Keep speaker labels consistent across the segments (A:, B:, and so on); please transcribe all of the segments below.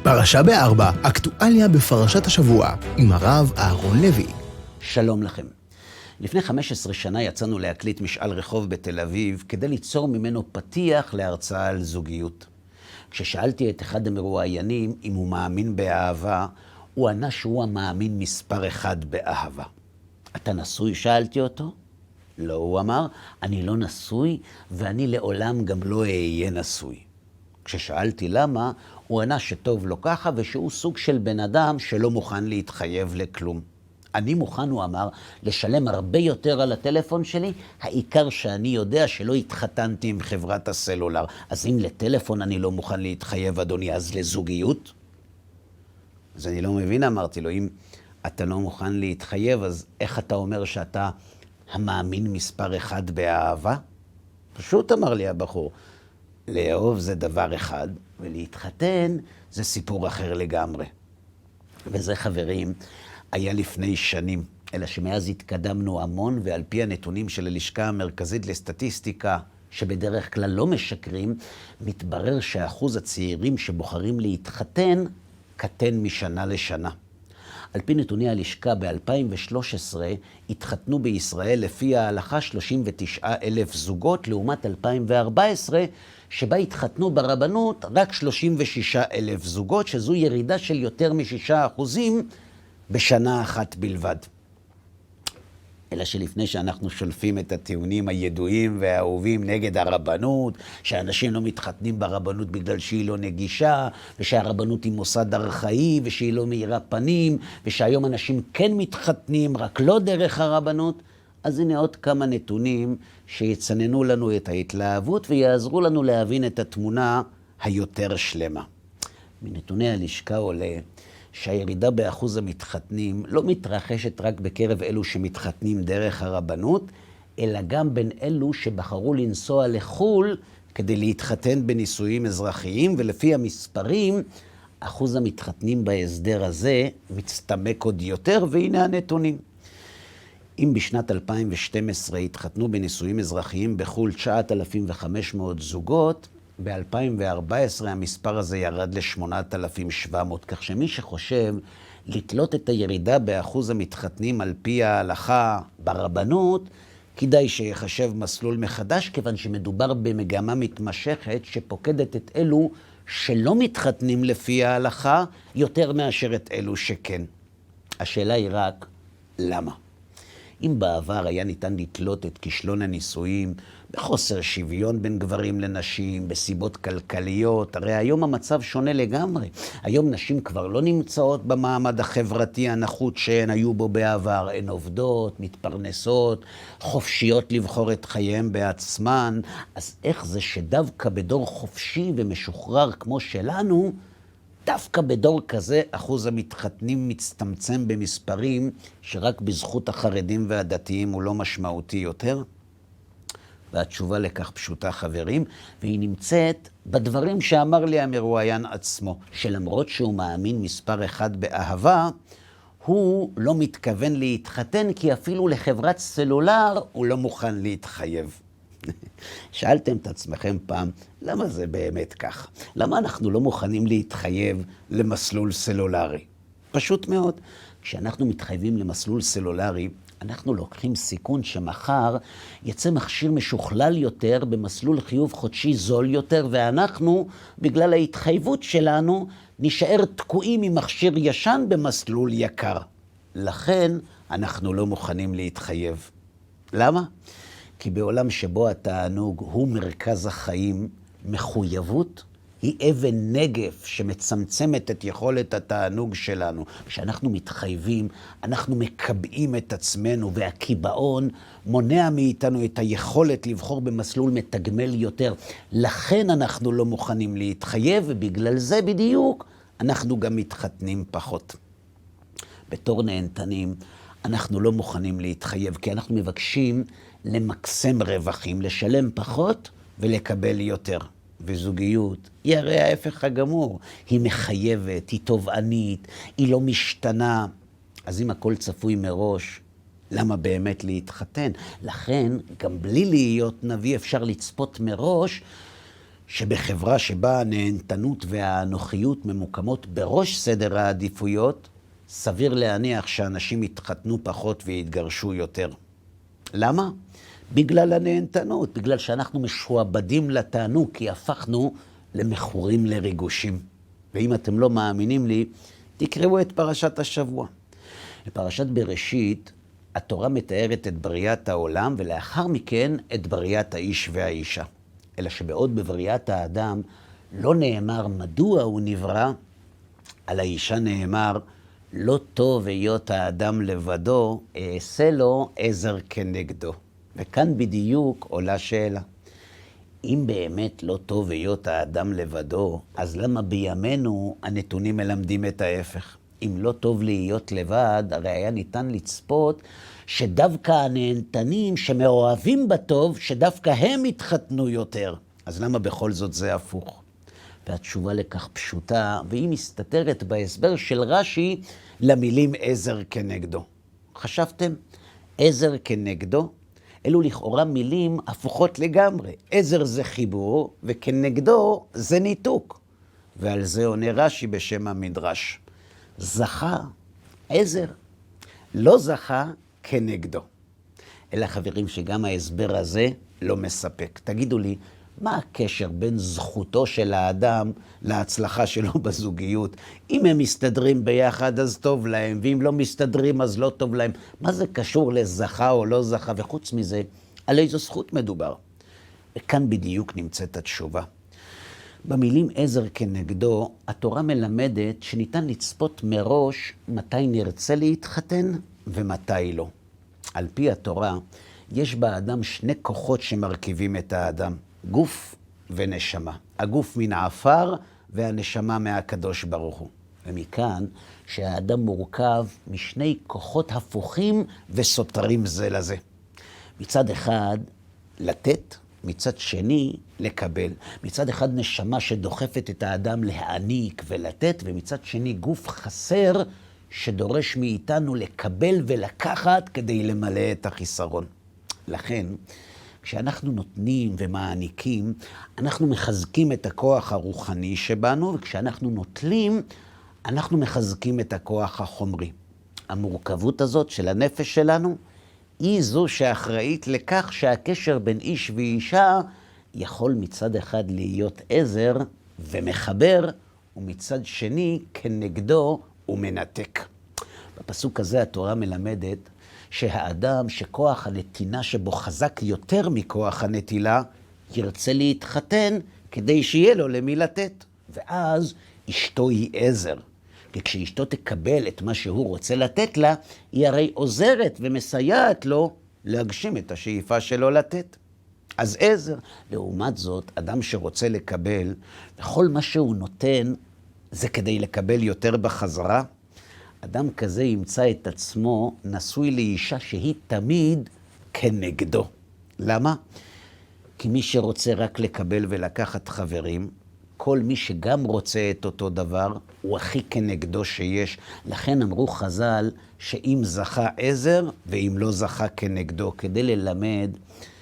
A: פרשה בארבע, אקטואליה בפרשת השבוע, עם הרב אהרון לוי.
B: שלום לכם. לפני 15 שנה יצאנו להקליט משאל רחוב בתל אביב כדי ליצור ממנו פתיח להרצאה על זוגיות. כששאלתי את אחד המרואיינים אם הוא מאמין באהבה, הוא ענה שהוא המאמין מספר אחד באהבה. אתה נשוי? שאלתי אותו. לא, הוא אמר, אני לא נשוי ואני לעולם גם לא אהיה נשוי. כששאלתי למה, הוא ענה שטוב לו ככה ושהוא סוג של בן אדם שלא מוכן להתחייב לכלום. אני מוכן, הוא אמר, לשלם הרבה יותר על הטלפון שלי, העיקר שאני יודע שלא התחתנתי עם חברת הסלולר. אז אם לטלפון אני לא מוכן להתחייב, אדוני, אז לזוגיות? אז אני לא מבין, אמרתי לו, אם אתה לא מוכן להתחייב, אז איך אתה אומר שאתה המאמין מספר אחד באהבה? פשוט אמר לי הבחור, לאהוב זה דבר אחד, ולהתחתן זה סיפור אחר לגמרי. וזה, חברים, היה לפני שנים, אלא שמאז התקדמנו המון, ועל פי הנתונים של הלשכה המרכזית לסטטיסטיקה, שבדרך כלל לא משקרים, מתברר שאחוז הצעירים שבוחרים להתחתן קטן משנה לשנה. על פי נתוני הלשכה ב-2013 התחתנו בישראל לפי ההלכה 39,000 זוגות, לעומת 2014 שבה התחתנו ברבנות רק 36,000 זוגות, שזו ירידה של יותר מ6% בשנה אחת בלבד. אלא שלפני שאנחנו שולפים את הטיעונים הידועים והאהובים נגד הרבנות, שאנשים לא מתחתנים ברבנות בגלל שהיא לא נגישה, ושהרבנות היא מוסד ארכאי, ושהיא לא מאירה פנים, ושהיום אנשים כן מתחתנים, רק לא דרך הרבנות, אז הנה עוד כמה נתונים שיצננו לנו את ההתלהבות ויעזרו לנו להבין את התמונה היותר שלמה. מנתוני הלשכה עולה שהירידה באחוז המתחתנים לא מתרחשת רק בקרב אלו שמתחתנים דרך הרבנות, אלא גם בין אלו שבחרו לנסוע לחול כדי להתחתן בנישואים אזרחיים, ולפי המספרים, אחוז המתחתנים בהסדר הזה מצטמק עוד יותר, והנה הנתונים. אם בשנת 2012 התחתנו בנישואים אזרחיים בחול 9,500 זוגות, ב-2014 המספר הזה ירד ל-8,700, כך שמי שחושב לתלות את הירידה באחוז המתחתנים על פי ההלכה ברבנות, כדאי שיחשב מסלול מחדש, כיוון שמדובר במגמה מתמשכת שפוקדת את אלו שלא מתחתנים לפי ההלכה יותר מאשר את אלו שכן. השאלה היא רק, למה? אם בעבר היה ניתן לתלות את כישלון הנישואים בחוסר שוויון בין גברים לנשים, בסיבות כלכליות, הרי היום המצב שונה לגמרי. היום נשים כבר לא נמצאות במעמד החברתי הנחות שהן היו בו בעבר. הן עובדות, מתפרנסות, חופשיות לבחור את חייהם בעצמן. אז איך זה שדווקא בדור חופשי ומשוחרר כמו שלנו, דווקא בדור כזה אחוז המתחתנים מצטמצם במספרים שרק בזכות החרדים והדתיים הוא לא משמעותי יותר? והתשובה לכך פשוטה, חברים, והיא נמצאת בדברים שאמר לי המרואיין עצמו, שלמרות שהוא מאמין מספר אחד באהבה, הוא לא מתכוון להתחתן, כי אפילו לחברת סלולר הוא לא מוכן להתחייב. שאלתם את עצמכם פעם, למה זה באמת כך? למה אנחנו לא מוכנים להתחייב למסלול סלולרי? פשוט מאוד. כשאנחנו מתחייבים למסלול סלולרי, אנחנו לוקחים סיכון שמחר יצא מכשיר משוכלל יותר במסלול חיוב חודשי זול יותר, ואנחנו, בגלל ההתחייבות שלנו, נשאר תקועים עם מכשיר ישן במסלול יקר. לכן אנחנו לא מוכנים להתחייב. למה? כי בעולם שבו התענוג הוא מרכז החיים, מחויבות היא אבן נגף שמצמצמת את יכולת התענוג שלנו. כשאנחנו מתחייבים, אנחנו מקבעים את עצמנו, והקיבעון מונע מאיתנו את היכולת לבחור במסלול מתגמל יותר. לכן אנחנו לא מוכנים להתחייב, ובגלל זה בדיוק אנחנו גם מתחתנים פחות. בתור נהנתנים, אנחנו לא מוכנים להתחייב, כי אנחנו מבקשים למקסם רווחים, לשלם פחות ולקבל יותר. וזוגיות היא הרי ההפך הגמור. היא מחייבת, היא תובענית, היא לא משתנה. אז אם הכל צפוי מראש, למה באמת להתחתן? לכן, גם בלי להיות נביא אפשר לצפות מראש שבחברה שבה הנהנתנות והאנוכיות ממוקמות בראש סדר העדיפויות, סביר להניח שאנשים יתחתנו פחות ויתגרשו יותר. למה? בגלל הנהנתנות, בגלל שאנחנו משועבדים לתענוג, כי הפכנו למכורים לריגושים. ואם אתם לא מאמינים לי, תקראו את פרשת השבוע. בפרשת בראשית, התורה מתארת את בריאת העולם, ולאחר מכן את בריאת האיש והאישה. אלא שבעוד בבריאת האדם לא נאמר מדוע הוא נברא, על האישה נאמר, לא טוב היות האדם לבדו, אעשה לו עזר כנגדו. וכאן בדיוק עולה שאלה. אם באמת לא טוב היות האדם לבדו, אז למה בימינו הנתונים מלמדים את ההפך? אם לא טוב להיות לבד, הרי היה ניתן לצפות שדווקא הנהנתנים שמאוהבים בטוב, שדווקא הם יתחתנו יותר. אז למה בכל זאת זה הפוך? והתשובה לכך פשוטה, והיא מסתתרת בהסבר של רש"י למילים עזר כנגדו. חשבתם? עזר כנגדו? אלו לכאורה מילים הפוכות לגמרי. עזר זה חיבור, וכנגדו זה ניתוק. ועל זה עונה רש"י בשם המדרש. זכה, עזר. לא זכה, כנגדו. אלא חברים שגם ההסבר הזה לא מספק. תגידו לי, מה הקשר בין זכותו של האדם להצלחה שלו בזוגיות? אם הם מסתדרים ביחד אז טוב להם, ואם לא מסתדרים אז לא טוב להם. מה זה קשור לזכה או לא זכה? וחוץ מזה, על איזו זכות מדובר? וכאן בדיוק נמצאת התשובה. במילים עזר כנגדו, התורה מלמדת שניתן לצפות מראש מתי נרצה להתחתן ומתי לא. על פי התורה, יש באדם שני כוחות שמרכיבים את האדם, גוף ונשמה. הגוף מן העפר והנשמה מהקדוש ברוך הוא. ומכאן שהאדם מורכב משני כוחות הפוכים וסותרים זה לזה. מצד אחד, לתת, מצד שני, לקבל. מצד אחד נשמה שדוחפת את האדם להעניק ולתת, ומצד שני גוף חסר שדורש מאיתנו לקבל ולקחת כדי למלא את החיסרון. לכן, כשאנחנו נותנים ומעניקים, אנחנו מחזקים את הכוח הרוחני שבנו, וכשאנחנו נוטלים, אנחנו מחזקים את הכוח החומרי. המורכבות הזאת של הנפש שלנו, היא זו שאחראית לכך שהקשר בין איש ואישה יכול מצד אחד להיות עזר ומחבר, ומצד שני כנגדו ומנתק. בפסוק הזה התורה מלמדת שהאדם שכוח הנתינה שבו חזק יותר מכוח הנטילה, ירצה להתחתן כדי שיהיה לו למי לתת. ואז אשתו היא עזר. כי כשאשתו תקבל את מה שהוא רוצה לתת לה, היא הרי עוזרת ומסייעת לו להגשים את השאיפה שלו לתת. אז עזר. לעומת זאת, אדם שרוצה לקבל, וכל מה שהוא נותן זה כדי לקבל יותר בחזרה, אדם כזה ימצא את עצמו נשוי לאישה שהיא תמיד כנגדו. למה? כי מי שרוצה רק לקבל ולקחת חברים, כל מי שגם רוצה את אותו דבר, הוא הכי כנגדו שיש. לכן אמרו חז"ל שאם זכה עזר ואם לא זכה כנגדו, כדי ללמד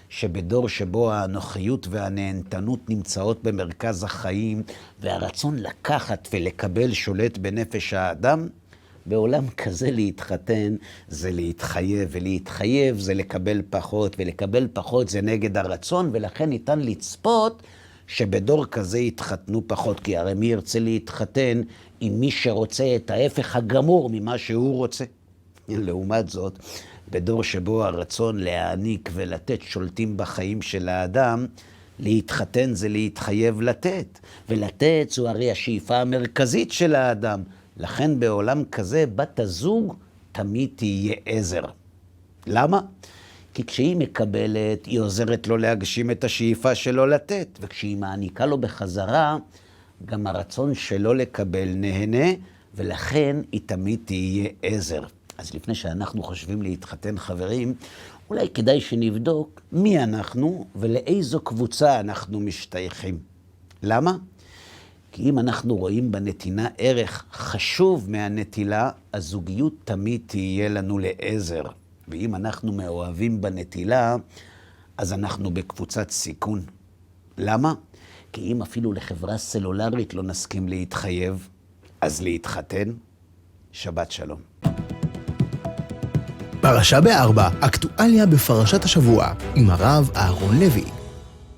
B: שבדור שבו האנוכיות והנהנתנות נמצאות במרכז החיים, והרצון לקחת ולקבל שולט בנפש האדם, בעולם כזה להתחתן זה להתחייב, ולהתחייב זה לקבל פחות, ולקבל פחות זה נגד הרצון, ולכן ניתן לצפות שבדור כזה יתחתנו פחות, כי הרי מי ירצה להתחתן עם מי שרוצה את ההפך הגמור ממה שהוא רוצה. לעומת זאת, בדור שבו הרצון להעניק ולתת שולטים בחיים של האדם, להתחתן זה להתחייב לתת, ולתת זו הרי השאיפה המרכזית של האדם. לכן בעולם כזה בת הזוג תמיד תהיה עזר. למה? כי כשהיא מקבלת, היא עוזרת לו להגשים את השאיפה שלו לתת, וכשהיא מעניקה לו בחזרה, גם הרצון שלו לקבל נהנה, ולכן היא תמיד תהיה עזר. אז לפני שאנחנו חושבים להתחתן חברים, אולי כדאי שנבדוק מי אנחנו ולאיזו קבוצה אנחנו משתייכים. למה? כי אם אנחנו רואים בנתינה ערך חשוב מהנטילה, הזוגיות תמיד תהיה לנו לעזר. ואם אנחנו מאוהבים בנטילה, אז אנחנו בקבוצת סיכון. למה? כי אם אפילו לחברה סלולרית לא נסכים להתחייב, אז להתחתן? שבת שלום.
A: פרשה ב4, אקטואליה בפרשת השבוע, עם הרב אהרון לוי.